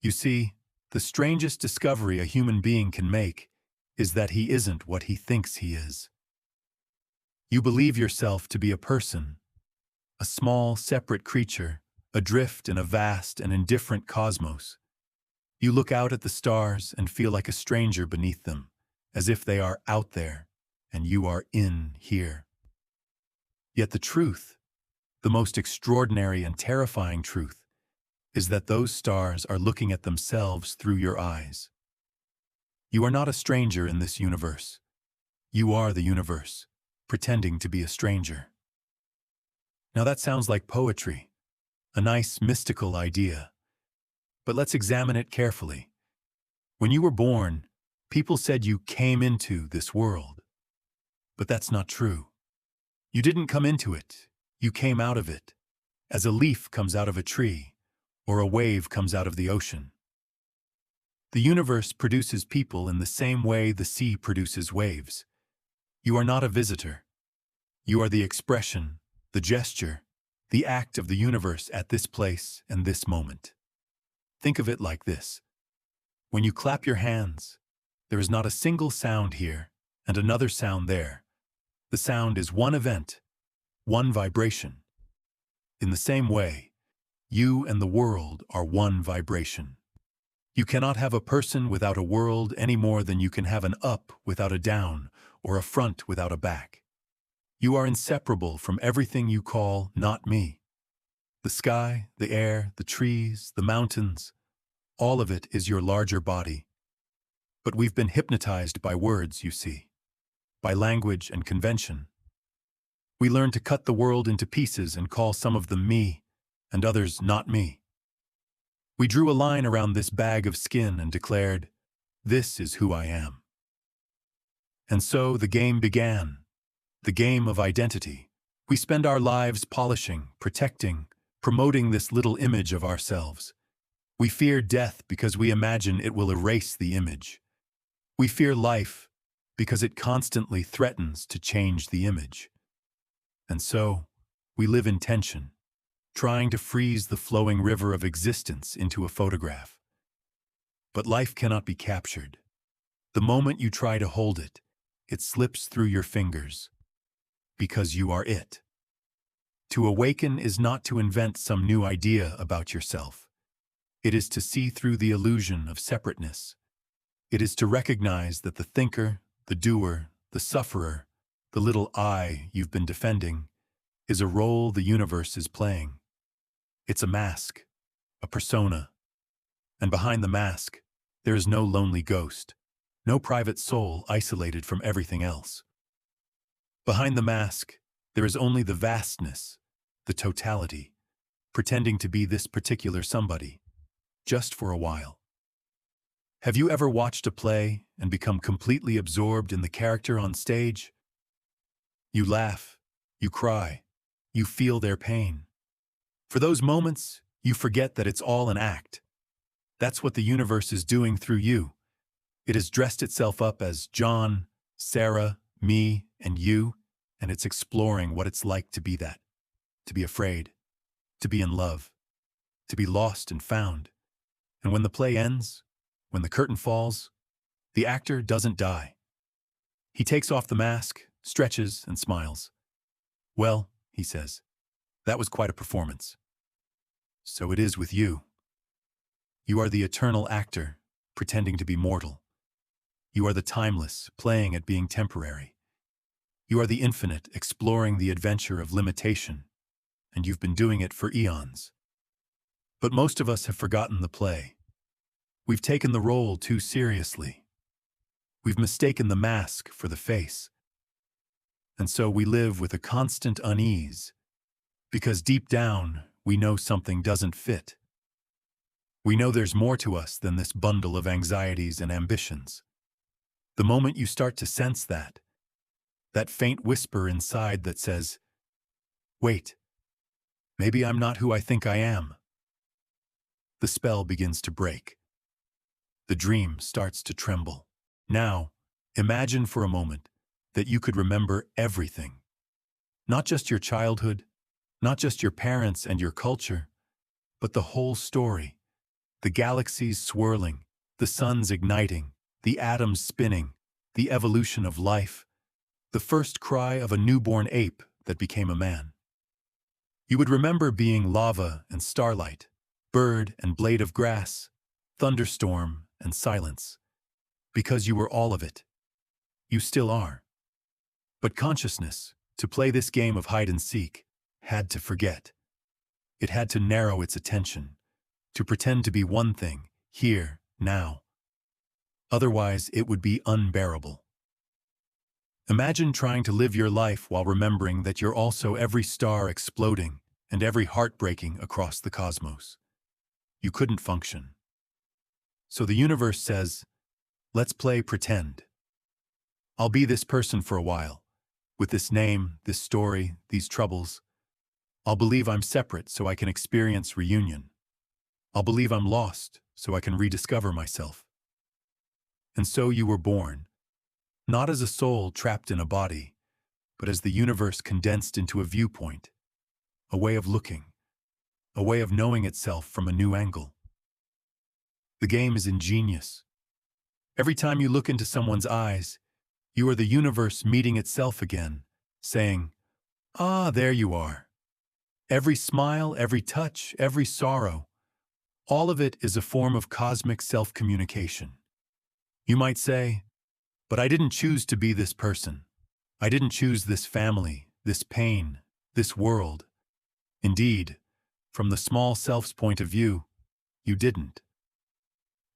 You see, the strangest discovery a human being can make is that he isn't what he thinks he is. You believe yourself to be a person, a small, separate creature, adrift in a vast and indifferent cosmos. You look out at the stars and feel like a stranger beneath them, as if they are out there and you are in here. Yet the truth, the most extraordinary and terrifying truth, is that those stars are looking at themselves through your eyes. You are not a stranger in this universe. You are the universe, pretending to be a stranger. Now that sounds like poetry, a nice mystical idea. But let's examine it carefully. When you were born, people said you came into this world. But that's not true. You didn't come into it, you came out of it, as a leaf comes out of a tree, or a wave comes out of the ocean. The universe produces people in the same way the sea produces waves. You are not a visitor. You are the expression, the gesture, the act of the universe at this place and this moment. Think of it like this. When you clap your hands, there is not a single sound here and another sound there. The sound is one event, one vibration. In the same way, you and the world are one vibration. You cannot have a person without a world any more than you can have an up without a down or a front without a back. You are inseparable from everything you call not me. The sky, the air, the trees, the mountains, all of it is your larger body. But we've been hypnotized by words, you see, by language and convention. We learn to cut the world into pieces and call some of them me, and others not me. We drew a line around this bag of skin and declared, "This is who I am." And so the game began, the game of identity. We spend our lives polishing, protecting, promoting this little image of ourselves. We fear death because we imagine it will erase the image. We fear life because it constantly threatens to change the image. And so, we live in tension, trying to freeze the flowing river of existence into a photograph. But life cannot be captured. The moment you try to hold it, it slips through your fingers, because you are it. To awaken is not to invent some new idea about yourself. It is to see through the illusion of separateness. It is to recognize that the thinker, the doer, the sufferer, the little I you've been defending, is a role the universe is playing. It's a mask, a persona. And behind the mask, there is no lonely ghost, no private soul isolated from everything else. Behind the mask, there is only the vastness, the totality, pretending to be this particular somebody, just for a while. Have you ever watched a play and become completely absorbed in the character on stage? You laugh, you cry, you feel their pain. For those moments, you forget that it's all an act. That's what the universe is doing through you. It has dressed itself up as John, Sarah, me, and you, and it's exploring what it's like to be that, to be afraid, to be in love, to be lost and found. And when the play ends, when the curtain falls, the actor doesn't die. He takes off the mask, stretches, and smiles. "Well," he says, "that was quite a performance." So it is with you. You are the eternal actor, pretending to be mortal. You are the timeless, playing at being temporary. You are the infinite, exploring the adventure of limitation, and you've been doing it for eons. But most of us have forgotten the play. We've taken the role too seriously. We've mistaken the mask for the face. And so we live with a constant unease, because deep down, we know something doesn't fit. We know there's more to us than this bundle of anxieties and ambitions. The moment you start to sense that faint whisper inside that says, "Wait, maybe I'm not who I think I am," the spell begins to break. The dream starts to tremble. Now, imagine for a moment that you could remember everything. Not just your childhood, not just your parents and your culture, but the whole story. The galaxies swirling, the suns igniting, the atoms spinning, the evolution of life, the first cry of a newborn ape that became a man. You would remember being lava and starlight, bird and blade of grass, thunderstorm and silence, because you were all of it. You still are. But consciousness, to play this game of hide and seek, had to forget. It had to narrow its attention, to pretend to be one thing, here, now. Otherwise, it would be unbearable. Imagine trying to live your life while remembering that you're also every star exploding and every heart breaking across the cosmos. You couldn't function. So the universe says, let's play pretend. I'll be this person for a while, with this name, this story, these troubles. I'll believe I'm separate so I can experience reunion. I'll believe I'm lost so I can rediscover myself. And so you were born, not as a soul trapped in a body, but as the universe condensed into a viewpoint, a way of looking, a way of knowing itself from a new angle. The game is ingenious. Every time you look into someone's eyes, you are the universe meeting itself again, saying, "Ah, there you are." Every smile, every touch, every sorrow, all of it is a form of cosmic self-communication. You might say, but I didn't choose to be this person. I didn't choose this family, this pain, this world. Indeed, from the small self's point of view, you didn't.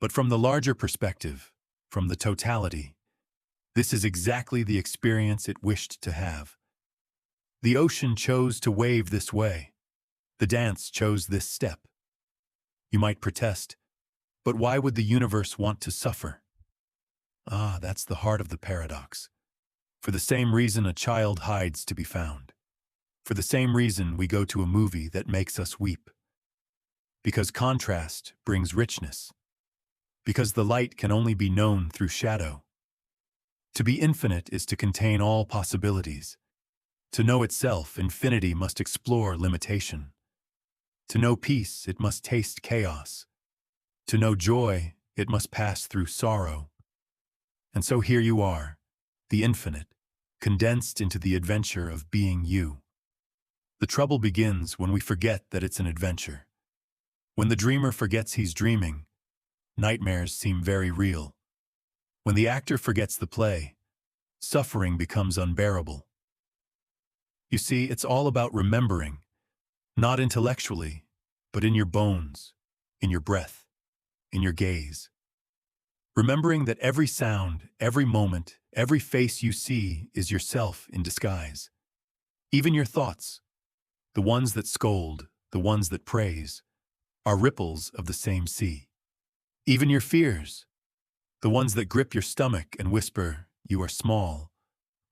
But from the larger perspective, from the totality, this is exactly the experience it wished to have. The ocean chose to wave this way. The dance chose this step. You might protest, but why would the universe want to suffer? Ah, that's the heart of the paradox. For the same reason a child hides to be found. For the same reason we go to a movie that makes us weep. Because contrast brings richness. Because the light can only be known through shadow. To be infinite is to contain all possibilities. To know itself, infinity must explore limitation. To know peace, it must taste chaos. To know joy, it must pass through sorrow. And so here you are, the infinite, condensed into the adventure of being you. The trouble begins when we forget that it's an adventure. When the dreamer forgets he's dreaming, nightmares seem very real. When the actor forgets the play, suffering becomes unbearable. You see, it's all about remembering, not intellectually, but in your bones, in your breath, in your gaze. Remembering that every sound, every moment, every face you see is yourself in disguise. Even your thoughts, the ones that scold, the ones that praise, are ripples of the same sea. Even your fears, the ones that grip your stomach and whisper, "You are small,"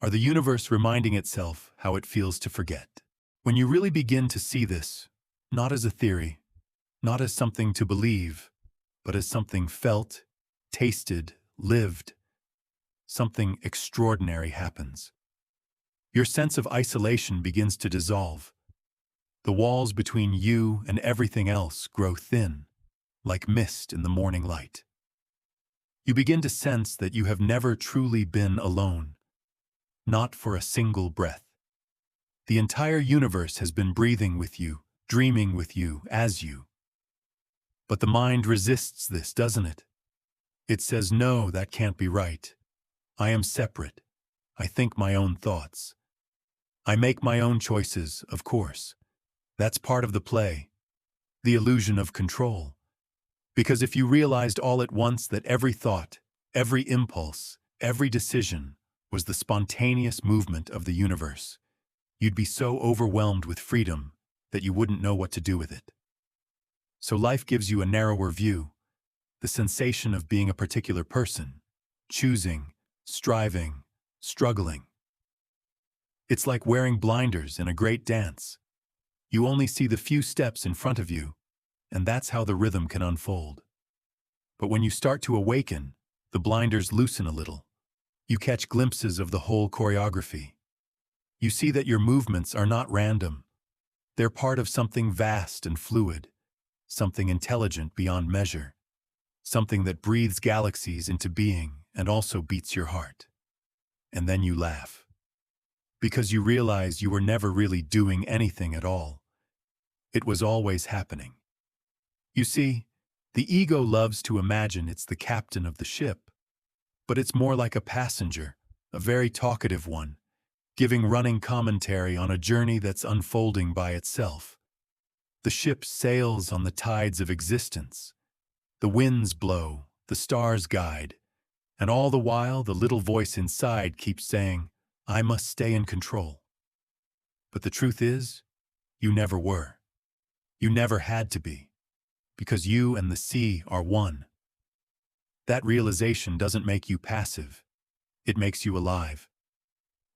are the universe reminding itself how it feels to forget. When you really begin to see this, not as a theory, not as something to believe, but as something felt, tasted, lived, something extraordinary happens. Your sense of isolation begins to dissolve. The walls between you and everything else grow thin, like mist in the morning light. You begin to sense that you have never truly been alone, not for a single breath. The entire universe has been breathing with you, dreaming with you, as you. But the mind resists this, doesn't it? It says, no, that can't be right. I am separate. I think my own thoughts. I make my own choices, of course. That's part of the play, the illusion of control. Because if you realized all at once that every thought, every impulse, every decision was the spontaneous movement of the universe, you'd be so overwhelmed with freedom that you wouldn't know what to do with it. So life gives you a narrower view, the sensation of being a particular person, choosing, striving, struggling. It's like wearing blinders in a great dance. You only see the few steps in front of you, and that's how the rhythm can unfold. But when you start to awaken, the blinders loosen a little. You catch glimpses of the whole choreography. You see that your movements are not random. They're part of something vast and fluid. something intelligent beyond measure, something that breathes galaxies into being and also beats your heart. And then you laugh. Because you realize you were never really doing anything at all. It was always happening. You see, the ego loves to imagine it's the captain of the ship, but it's more like a passenger, a very talkative one, giving running commentary on a journey that's unfolding by itself. The ship sails on the tides of existence. The winds blow, the stars guide, and all the while the little voice inside keeps saying, "I must stay in control." But the truth is, you never were. You never had to be, because you and the sea are one. That realization doesn't make you passive. It makes you alive.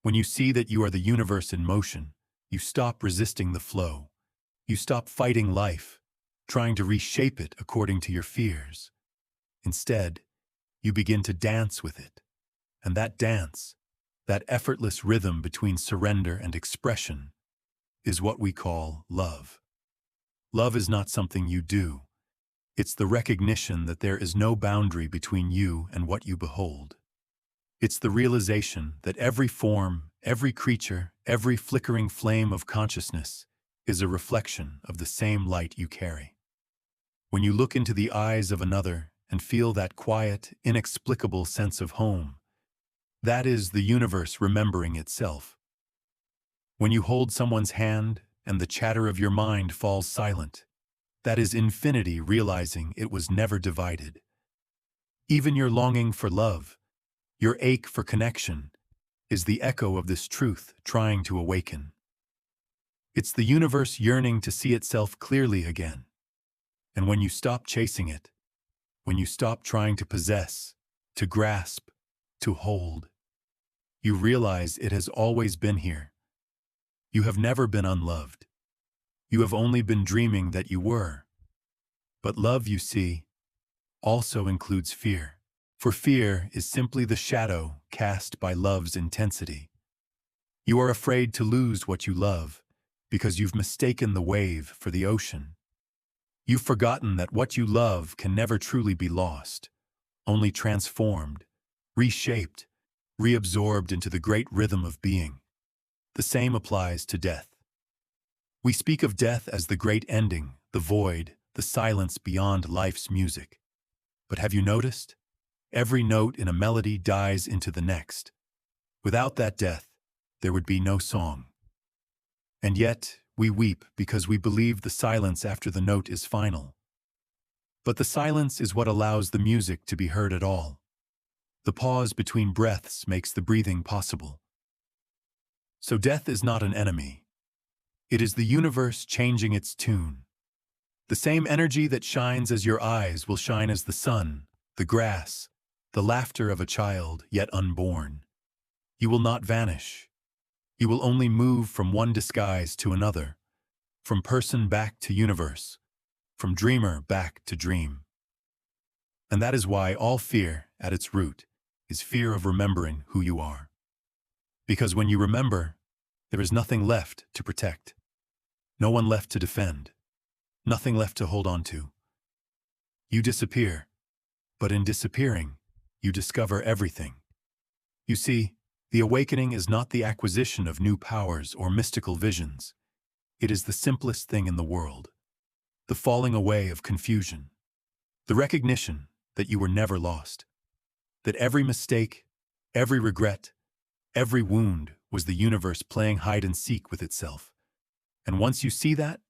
When you see that you are the universe in motion, you stop resisting the flow. You stop fighting life, trying to reshape it according to your fears. Instead, you begin to dance with it. And that dance, that effortless rhythm between surrender and expression, is what we call love. Love is not something you do. It's the recognition that there is no boundary between you and what you behold. It's the realization that every form, every creature, every flickering flame of consciousness is a reflection of the same light you carry. When you look into the eyes of another and feel that quiet, inexplicable sense of home, that is the universe remembering itself. When you hold someone's hand and the chatter of your mind falls silent, that is infinity realizing it was never divided. Even your longing for love, your ache for connection, is the echo of this truth trying to awaken. It's the universe yearning to see itself clearly again. And when you stop chasing it, when you stop trying to possess, to grasp, to hold, you realize it has always been here. You have never been unloved. You have only been dreaming that you were. But love, you see, also includes fear. For fear is simply the shadow cast by love's intensity. You are afraid to lose what you love because you've mistaken the wave for the ocean. You've forgotten that what you love can never truly be lost, only transformed, reshaped, reabsorbed into the great rhythm of being. The same applies to death. We speak of death as the great ending, the void, the silence beyond life's music. But have you noticed? Every note in a melody dies into the next. Without that death, there would be no song. And yet, we weep because we believe the silence after the note is final. But the silence is what allows the music to be heard at all. The pause between breaths makes the breathing possible. So death is not an enemy. It is the universe changing its tune. The same energy that shines as your eyes will shine as the sun, the grass, the laughter of a child yet unborn. You will not vanish. You will only move from one disguise to another, from person back to universe, from dreamer back to dream. And that is why all fear, at its root, is fear of remembering who you are. Because when you remember, there is nothing left to protect, no one left to defend, nothing left to hold on to. You disappear, but in disappearing, you discover everything. You see, the awakening is not the acquisition of new powers or mystical visions. It is the simplest thing in the world, the falling away of confusion, the recognition that you were never lost, that every mistake, every regret, every wound was the universe playing hide and seek with itself. And once you see that,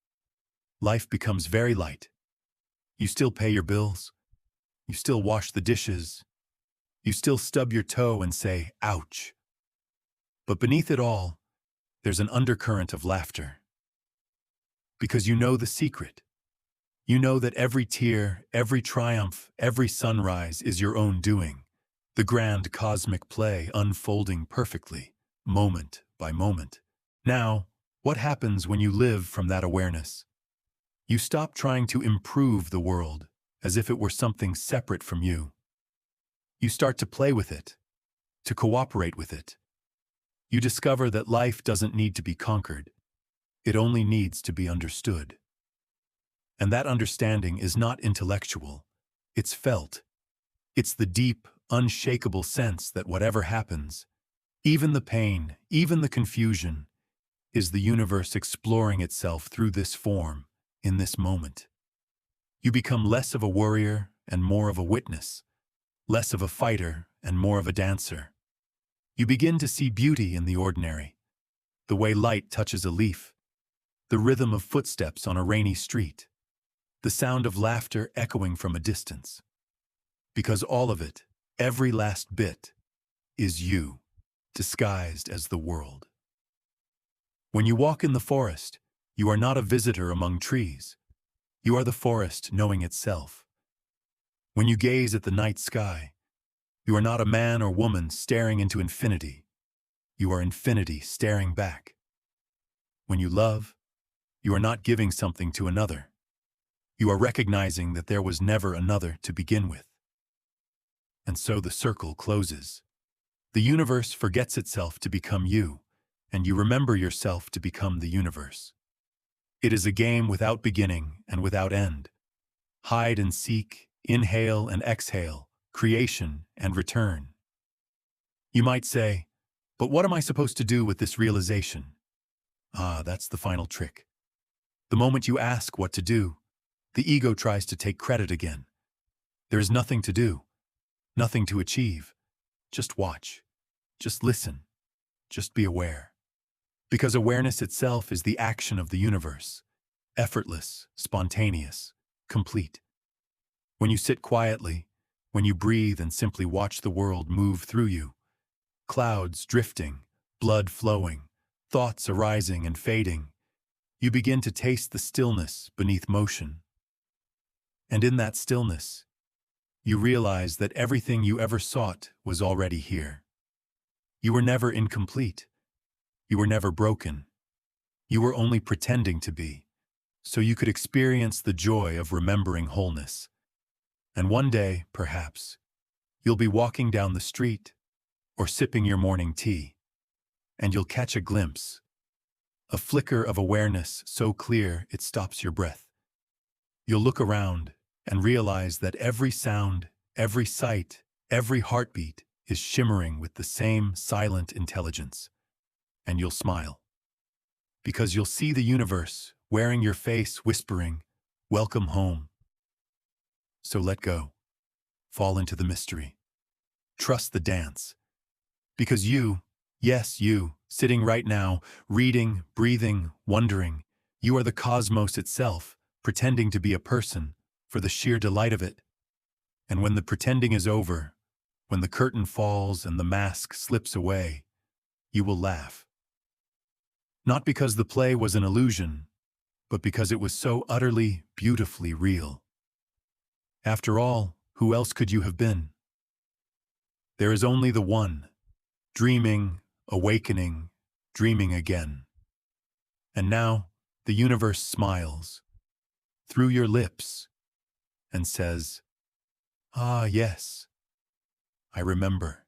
life becomes very light. You still pay your bills, you still wash the dishes, you still stub your toe and say, ouch. But beneath it all, there's an undercurrent of laughter. Because you know the secret. You know that every tear, every triumph, every sunrise is your own doing, the grand cosmic play unfolding perfectly, moment by moment. Now, what happens when you live from that awareness? You stop trying to improve the world as if it were something separate from you. You start to play with it, to cooperate with it. You discover that life doesn't need to be conquered. It only needs to be understood. And that understanding is not intellectual. It's felt. It's the deep, unshakable sense that whatever happens, even the pain, even the confusion, is the universe exploring itself through this form, in this moment. You become less of a worrier and more of a witness, less of a fighter and more of a dancer. You begin to see beauty in the ordinary, the way light touches a leaf, the rhythm of footsteps on a rainy street, the sound of laughter echoing from a distance. Because all of it, every last bit, is you, disguised as the world. When you walk in the forest, you are not a visitor among trees. You are the forest knowing itself. When you gaze at the night sky, you are not a man or woman staring into infinity. You are infinity staring back. When you love, you are not giving something to another. You are recognizing that there was never another to begin with. And so the circle closes. The universe forgets itself to become you, and you remember yourself to become the universe. It is a game without beginning and without end. Hide and seek, inhale and exhale, creation and return. You might say, but what am I supposed to do with this realization? That's the final trick. The moment you ask what to do, the ego tries to take credit again. There is nothing to do, nothing to achieve. Just watch, just listen, just be aware. Because awareness itself is the action of the universe, effortless, spontaneous, complete. When you sit quietly, when you breathe and simply watch the world move through you, clouds drifting, blood flowing, thoughts arising and fading, you begin to taste the stillness beneath motion. And in that stillness, you realize that everything you ever sought was already here. You were never incomplete. You were never broken. You were only pretending to be, so you could experience the joy of remembering wholeness. And one day, perhaps, you'll be walking down the street or sipping your morning tea, and you'll catch a glimpse, a flicker of awareness so clear it stops your breath. You'll look around and realize that every sound, every sight, every heartbeat is shimmering with the same silent intelligence. And you'll smile. Because you'll see the universe wearing your face whispering, "Welcome home." So let go. Fall into the mystery. Trust the dance. Because you, yes, you, sitting right now, reading, breathing, wondering, you are the cosmos itself, pretending to be a person, for the sheer delight of it. And when the pretending is over, when the curtain falls and the mask slips away, you will laugh. Not because the play was an illusion, but because it was so utterly, beautifully real. After all, who else could you have been? There is only the one, dreaming, awakening, dreaming again. And now, the universe smiles, through your lips, and says, "Ah, yes, I remember."